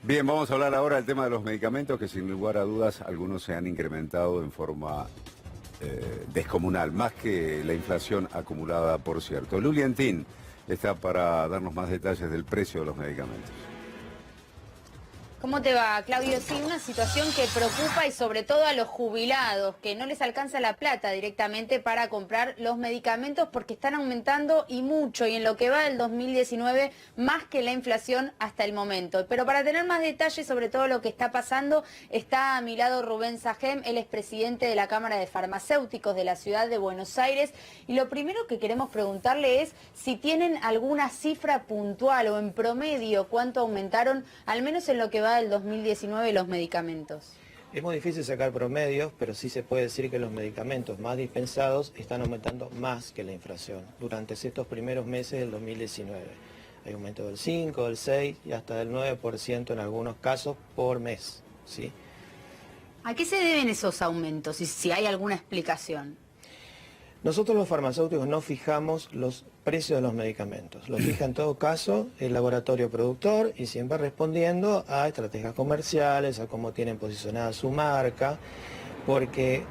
Bien, vamos a hablar ahora del tema de los medicamentos, que sin lugar a dudas algunos se han incrementado en forma descomunal, más que la inflación acumulada, por cierto. Luliantín está para darnos más detalles del precio de los medicamentos. ¿Cómo te va, Claudio? Sí, una situación que preocupa y sobre todo a los jubilados, que no les alcanza la plata directamente para comprar los medicamentos porque están aumentando y mucho, y en lo que va del 2019 más que la inflación hasta el momento. Pero para tener más detalles sobre todo lo que está pasando, está a mi lado Rubén Sajem, él es presidente de la Cámara de Farmacéuticos de la ciudad de Buenos Aires, y lo primero que queremos preguntarle es si tienen alguna cifra puntual o en promedio cuánto aumentaron, al menos en lo que va del 2019 los medicamentos. Es muy difícil sacar promedios, pero sí se puede decir que los medicamentos más dispensados están aumentando más que la inflación durante estos primeros meses del 2019. Hay aumento del 5, del 6 y hasta del 9% en algunos casos por mes, ¿sí? ¿A qué se deben esos aumentos y si hay alguna explicación? Nosotros los farmacéuticos no fijamos los precios de los medicamentos, los fija en todo caso el laboratorio productor y siempre respondiendo a estrategias comerciales, a cómo tienen posicionada su marca, porque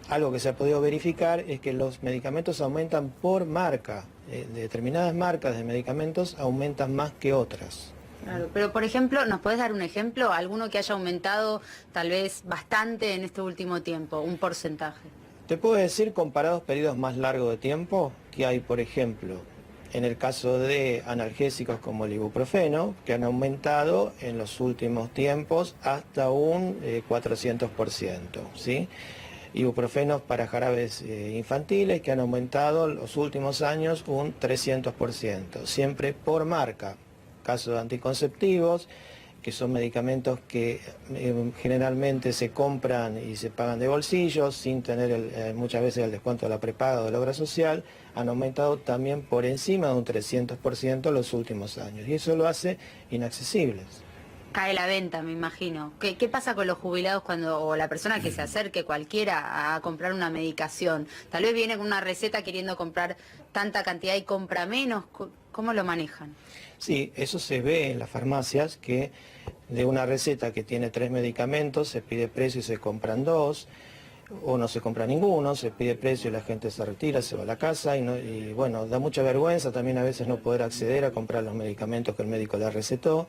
algo que se ha podido verificar es que los medicamentos aumentan por marca, determinadas marcas de medicamentos aumentan más que otras. Claro, pero por ejemplo, ¿nos podés dar un ejemplo? ¿Alguno que haya aumentado tal vez bastante en este último tiempo, un porcentaje? Te puedo decir, comparados periodos más largos de tiempo, que hay, por ejemplo, en el caso de analgésicos como el ibuprofeno, que han aumentado en los últimos tiempos hasta un 400%, ¿sí? Ibuprofenos para jarabes infantiles que han aumentado en los últimos años un 300%, siempre por marca. Caso de anticonceptivos, que son medicamentos que generalmente se compran y se pagan de bolsillos sin tener muchas veces el descuento de la prepaga o de la obra social, han aumentado también por encima de un 300% en los últimos años y eso lo hace inaccesibles. Cae la venta, me imagino. ¿Qué pasa con los jubilados o la persona que se acerque cualquiera a comprar una medicación? Tal vez viene con una receta queriendo comprar tanta cantidad y compra menos. ¿Cómo lo manejan? Sí, eso se ve en las farmacias, que de una receta que tiene 3 medicamentos se pide precio y se compran 2, o no se compra ninguno, se pide precio y la gente se retira, se va a la casa y bueno, da mucha vergüenza también a veces no poder acceder a comprar los medicamentos que el médico le recetó.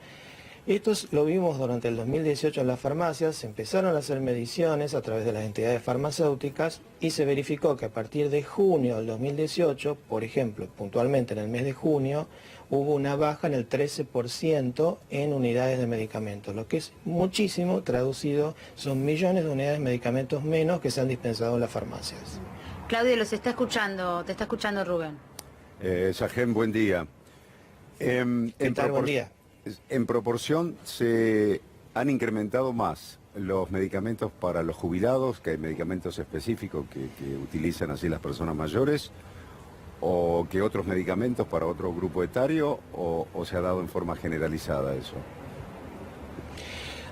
Esto lo vimos durante el 2018 en las farmacias, se empezaron a hacer mediciones a través de las entidades farmacéuticas y se verificó que a partir de junio del 2018, por ejemplo, puntualmente en el mes de junio, hubo una baja en el 13% en unidades de medicamentos, lo que es muchísimo, traducido, son millones de unidades de medicamentos menos que se han dispensado en las farmacias. Claudio, te está escuchando Rubén. Sajem, buen día. ¿Qué tal? Buen día. En proporción se han incrementado más los medicamentos para los jubilados, que hay medicamentos específicos que utilizan así las personas mayores, o que otros medicamentos para otro grupo etario, o se ha dado en forma generalizada eso.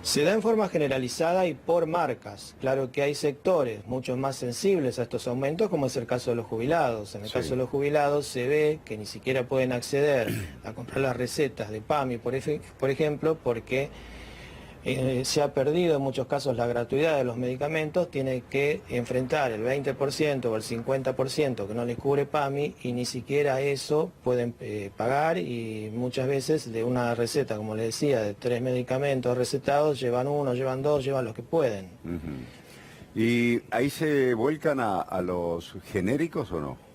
Se da en forma generalizada y por marcas. Claro que hay sectores mucho más sensibles a estos aumentos, como es el caso de los jubilados. En el caso de los jubilados se ve que ni siquiera pueden acceder a comprar las recetas de PAMI, por ejemplo, porque se ha perdido en muchos casos la gratuidad de los medicamentos, tiene que enfrentar el 20% o el 50% que no les cubre PAMI y ni siquiera eso pueden pagar, y muchas veces de una receta, como les decía, de 3 medicamentos recetados, llevan 1, llevan 2, llevan los que pueden. ¿Y ahí se vuelcan a los genéricos o no?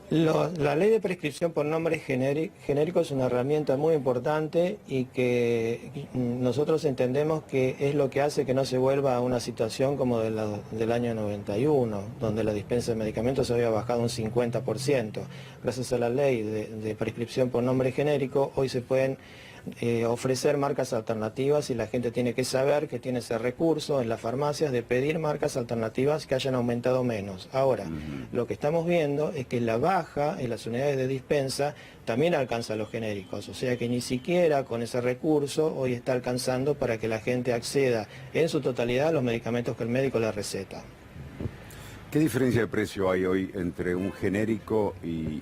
La ley de prescripción por nombre genérico es una herramienta muy importante y que nosotros entendemos que es lo que hace que no se vuelva a una situación como del año 91, donde la dispensa de medicamentos se había bajado un 50%. Gracias a la ley de prescripción por nombre genérico, hoy se pueden ofrecer marcas alternativas y la gente tiene que saber que tiene ese recurso en las farmacias de pedir marcas alternativas que hayan aumentado menos. Ahora, lo que estamos viendo es que la baja en las unidades de dispensa también alcanza a los genéricos, o sea que ni siquiera con ese recurso hoy está alcanzando para que la gente acceda en su totalidad a los medicamentos que el médico le receta. ¿Qué diferencia de precio hay hoy entre un genérico y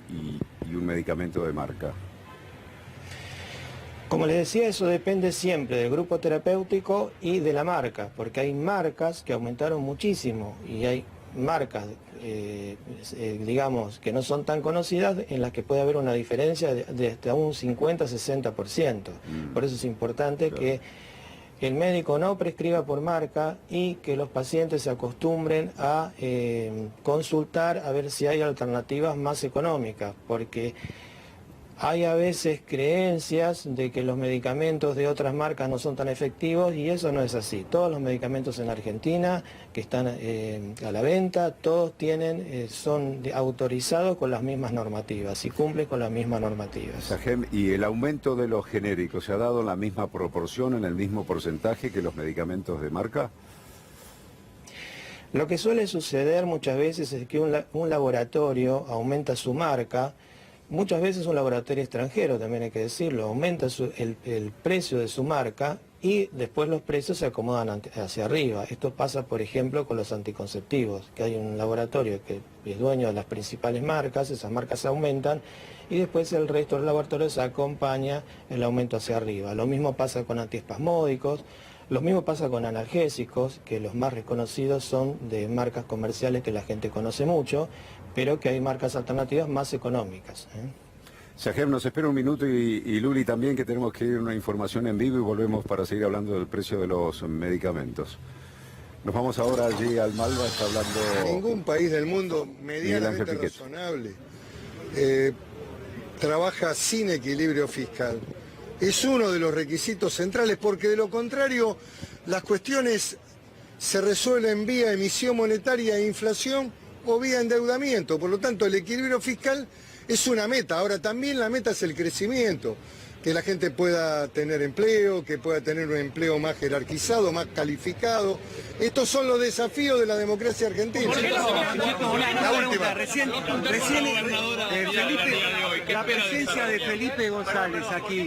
un medicamento de marca? Como les decía, eso depende siempre del grupo terapéutico y de la marca, porque hay marcas que aumentaron muchísimo y hay marcas, digamos, que no son tan conocidas, en las que puede haber una diferencia de hasta un 50-60%. Por eso es importante que el médico no prescriba por marca y que los pacientes se acostumbren a consultar a ver si hay alternativas más económicas, porque hay a veces creencias de que los medicamentos de otras marcas no son tan efectivos y eso no es así. Todos los medicamentos en Argentina que están a la venta, todos son autorizados con las mismas normativas y cumplen con las mismas normativas. Sajem, ¿y el aumento de los genéricos se ha dado en la misma proporción, en el mismo porcentaje que los medicamentos de marca? Lo que suele suceder muchas veces es que un laboratorio aumenta su marca. Muchas veces un laboratorio extranjero, también hay que decirlo, aumenta el precio de su marca y después los precios se acomodan hacia arriba. Esto pasa, por ejemplo, con los anticonceptivos, que hay un laboratorio que es dueño de las principales marcas, esas marcas aumentan y después el resto de los laboratorios acompaña el aumento hacia arriba. Lo mismo pasa con antiespasmódicos, lo mismo pasa con analgésicos, que los más reconocidos son de marcas comerciales que la gente conoce mucho, pero que hay marcas alternativas más económicas. Sajem, nos espera un minuto y Luli también, que tenemos que ir a una información en vivo y volvemos para seguir hablando del precio de los medicamentos. Nos vamos ahora allí al Malva, está hablando... Ningún país del mundo medianamente razonable trabaja sin equilibrio fiscal. Es uno de los requisitos centrales, porque de lo contrario las cuestiones se resuelven vía emisión monetaria e inflación o vía endeudamiento. Por lo tanto, el equilibrio fiscal es una meta. Ahora, también la meta es el crecimiento, que la gente pueda tener empleo, que pueda tener un empleo más jerarquizado, más calificado. Estos son los desafíos de la democracia argentina. La última. Recién la presencia de Felipe González aquí,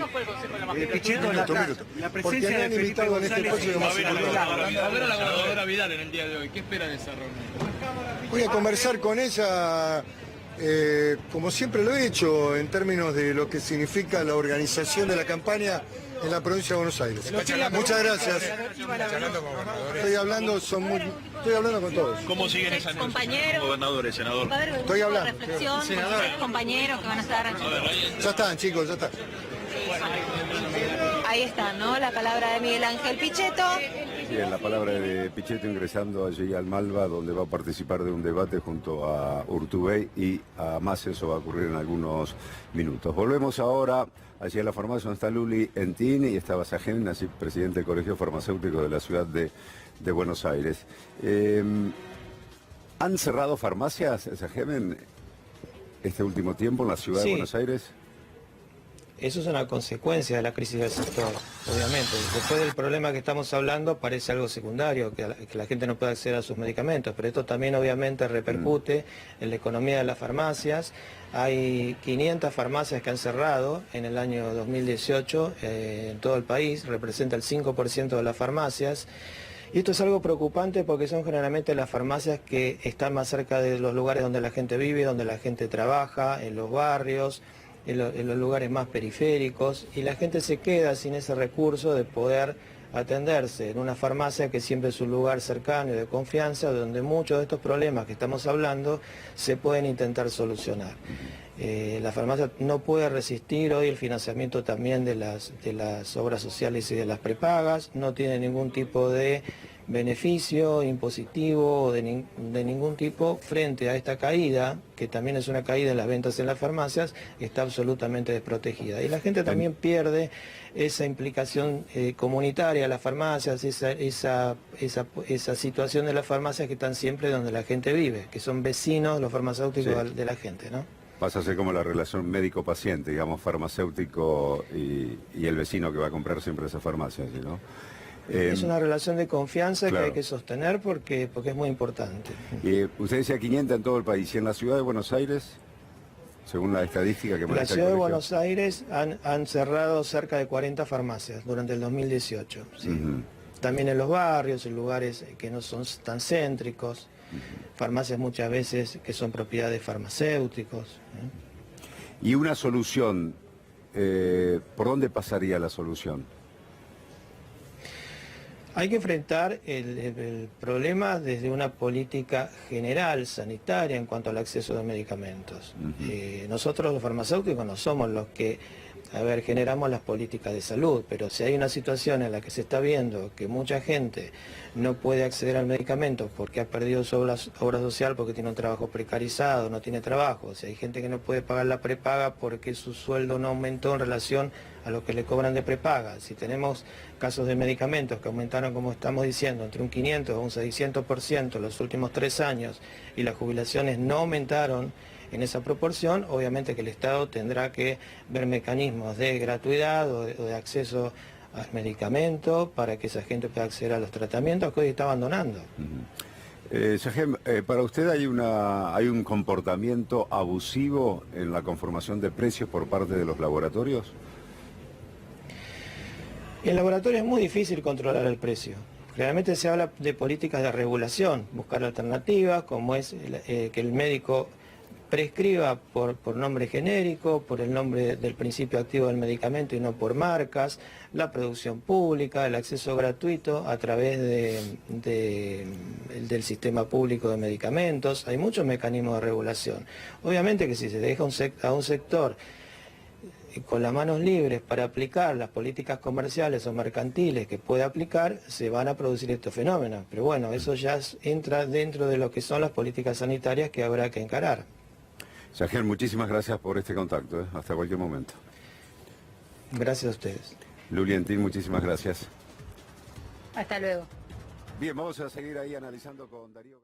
Pichetto, la presencia de Felipe González a ver a la gobernadora Vidal en el día de hoy. ¿Qué espera de esa reunión? Voy a conversar con ella, como siempre lo he hecho, en términos de lo que significa la organización de la campaña en la provincia de Buenos Aires. Muchas gracias. Estoy hablando con todos. ¿Cómo siguen esas compañeros, gobernadores, senador? Estoy hablando. Reflexión, compañeros que van a estar... Ya están, chicos, ya están. Ahí está, ¿no? La palabra de Miguel Ángel Pichetto. Bien, la palabra de Pichetto ingresando allí al Malva, donde va a participar de un debate junto a Urtubey y a Mas. Eso va a ocurrir en algunos minutos. Volvemos ahora hacia la farmacia donde está Luli Entini y estaba Sajem, así presidente del Colegio Farmacéutico de la ciudad de Buenos Aires. ¿Han cerrado farmacias, Sajem, este último tiempo en la ciudad de Buenos Aires? Eso es una consecuencia de la crisis del sector, obviamente. Después del problema que estamos hablando parece algo secundario, que la gente no puede acceder a sus medicamentos, pero esto también obviamente repercute en la economía de las farmacias. Hay 500 farmacias que han cerrado en el año 2018 en todo el país, representa el 5% de las farmacias. Y esto es algo preocupante porque son generalmente las farmacias que están más cerca de los lugares donde la gente vive, donde la gente trabaja, en los barrios, en los lugares más periféricos, y la gente se queda sin ese recurso de poder atenderse en una farmacia que siempre es un lugar cercano y de confianza, donde muchos de estos problemas que estamos hablando se pueden intentar solucionar. La farmacia no puede resistir hoy el financiamiento también de las obras sociales y de las prepagas, no tiene ningún tipo de beneficio impositivo o de ningún tipo frente a esta caída, que también es una caída en las ventas en las farmacias, está absolutamente desprotegida. Y la gente también pierde esa implicación comunitaria de las farmacias, esa situación de las farmacias que están siempre donde la gente vive, que son vecinos los farmacéuticos de la gente, ¿no? Pasa a ser como la relación médico-paciente, digamos, farmacéutico y el vecino que va a comprar siempre esa farmacia, ¿sí, no? Es una relación de confianza que hay que sostener porque es muy importante. Usted decía 500 en todo el país. ¿Y en la ciudad de Buenos Aires, según la estadística que maneja el La ciudad de colegio? Buenos Aires han cerrado cerca de 40 farmacias durante el 2018. ¿Sí? También en los barrios, en lugares que no son tan céntricos. Farmacias muchas veces que son propiedad de farmacéuticos. Y una solución ¿por dónde pasaría la solución? Hay que enfrentar el problema desde una política general, sanitaria, en cuanto al acceso de medicamentos. Nosotros los farmacéuticos no somos los que, generamos las políticas de salud, pero si hay una situación en la que se está viendo que mucha gente no puede acceder al medicamento porque ha perdido su obra social, porque tiene un trabajo precarizado, no tiene trabajo, si hay gente que no puede pagar la prepaga porque su sueldo no aumentó en relación a lo que le cobran de prepaga, si tenemos casos de medicamentos que aumentaron, como estamos diciendo, entre un 500 o un 600% en los últimos 3 años y las jubilaciones no aumentaron en esa proporción, obviamente que el Estado tendrá que ver mecanismos de gratuidad o de acceso al medicamento para que esa gente pueda acceder a los tratamientos que hoy está abandonando. Sajem, para usted hay un comportamiento abusivo en la conformación de precios por parte de los laboratorios. En el laboratorio es muy difícil controlar el precio. Generalmente se habla de políticas de regulación, buscar alternativas, como es que el médico prescriba por nombre genérico, por el nombre del principio activo del medicamento y no por marcas, la producción pública, el acceso gratuito a través del sistema público de medicamentos. Hay muchos mecanismos de regulación. Obviamente que si se deja a un sector con las manos libres para aplicar las políticas comerciales o mercantiles que puede aplicar, se van a producir estos fenómenos. Pero bueno, eso ya entra dentro de lo que son las políticas sanitarias que habrá que encarar. Sajem, muchísimas gracias por este contacto. Hasta cualquier momento. Gracias a ustedes. Lulientín, muchísimas gracias. Hasta luego. Bien, vamos a seguir ahí analizando con Darío.